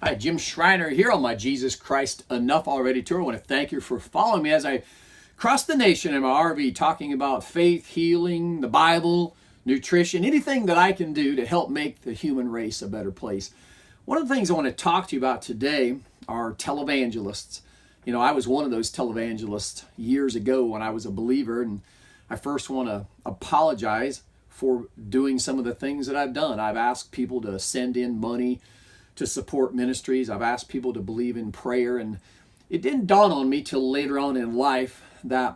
Hi, Jim Schreiner here on my Jesus Christ Enough Already tour. I want to thank you for following me as I cross the nation in my RV talking about faith, healing, the Bible, nutrition, anything that I can do to help make the human race a better place. One of the things I want to talk to you about today are televangelists. You know, I was one of those televangelists years ago when I was a believer, and I first want to apologize for doing some of the things that I've done. I've asked people to send in money to support ministries. I've asked people to believe in prayer, and it didn't dawn on me till later on in life that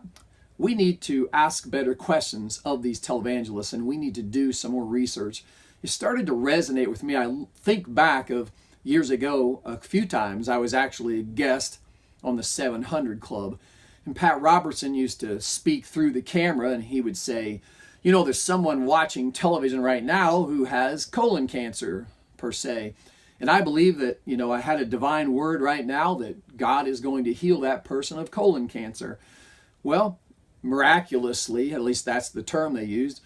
we need to ask better questions of these televangelists, and we need to do some more research. It started to resonate with me. I think back of years ago, a few times I was actually a guest on the 700 Club, and Pat Robertson used to speak through the camera, and he would say, you know, there's someone watching television right now who has colon cancer, per se. And I believe that, you know, I had a divine word right now that God is going to heal that person of colon cancer. Well, miraculously, at least that's the term they used,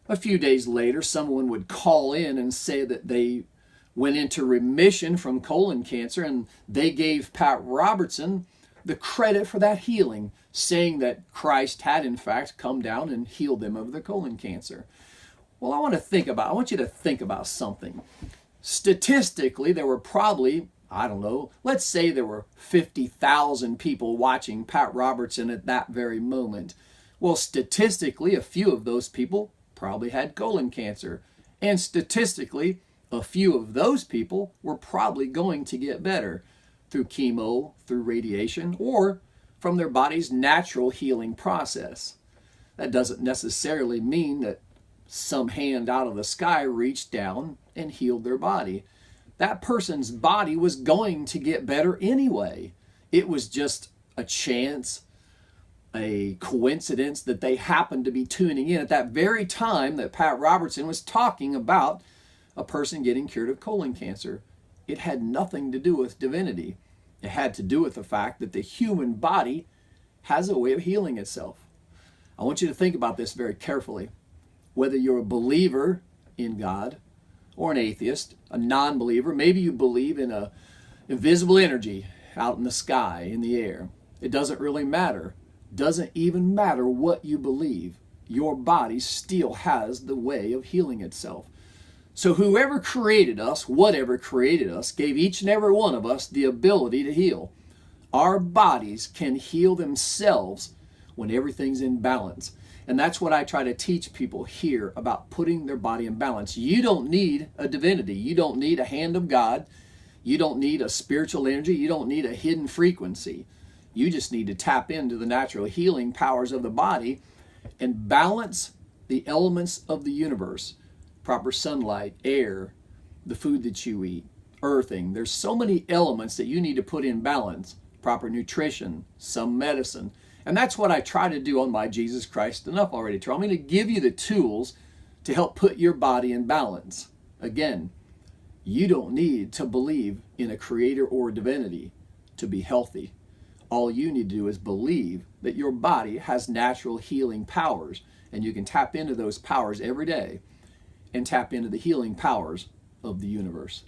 a few days later, someone would call in and say that they went into remission from colon cancer, and they gave Pat Robertson the credit for that healing, saying that Christ had in fact come down and healed them of their colon cancer. Well, I want you to think about something. Statistically, there were probably, I don't know, let's say there were 50,000 people watching Pat Robertson at that very moment. Well, statistically, a few of those people probably had colon cancer. And statistically, a few of those people were probably going to get better through chemo, through radiation, or from their body's natural healing process. That doesn't necessarily mean that some hand out of the sky reached down and healed their body. That person's body was going to get better anyway. It was just a chance, a coincidence that they happened to be tuning in at that very time that Pat Robertson was talking about a person getting cured of colon cancer. It had nothing to do with divinity. It had to do with the fact that the human body has a way of healing itself. I want you to think about this very carefully. Whether you're a believer in God or an atheist, a non-believer, maybe you believe in a invisible energy out in the sky, in the air. It doesn't really matter. Doesn't even matter what you believe. Your body still has the way of healing itself. So whoever created us, whatever created us, gave each and every one of us the ability to heal. Our bodies can heal themselves when everything's in balance. And that's what I try to teach people here about putting their body in balance. You don't need a divinity. You don't need a hand of God. You don't need a spiritual energy. You don't need a hidden frequency. You just need to tap into the natural healing powers of the body and balance the elements of the universe. Proper sunlight, air, the food that you eat, earthing. There's so many elements that you need to put in balance. Proper nutrition, some medicine. And that's what I try to do on my Jesus Christ Enough Already tour. I'm going to give you the tools to help put your body in balance. Again, you don't need to believe in a creator or a divinity to be healthy. All you need to do is believe that your body has natural healing powers, and you can tap into those powers every day and tap into the healing powers of the universe.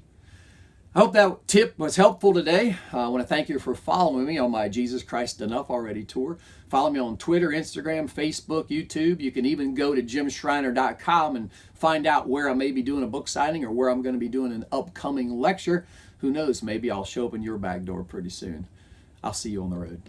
I hope that tip was helpful today. I want to thank you for following me on my Jesus Christ Enough Already tour. Follow me on Twitter, Instagram, Facebook, YouTube. You can even go to jimschreiner.com and find out where I may be doing a book signing or where I'm going to be doing an upcoming lecture. Who knows, maybe I'll show up in your back door pretty soon. I'll see you on the road.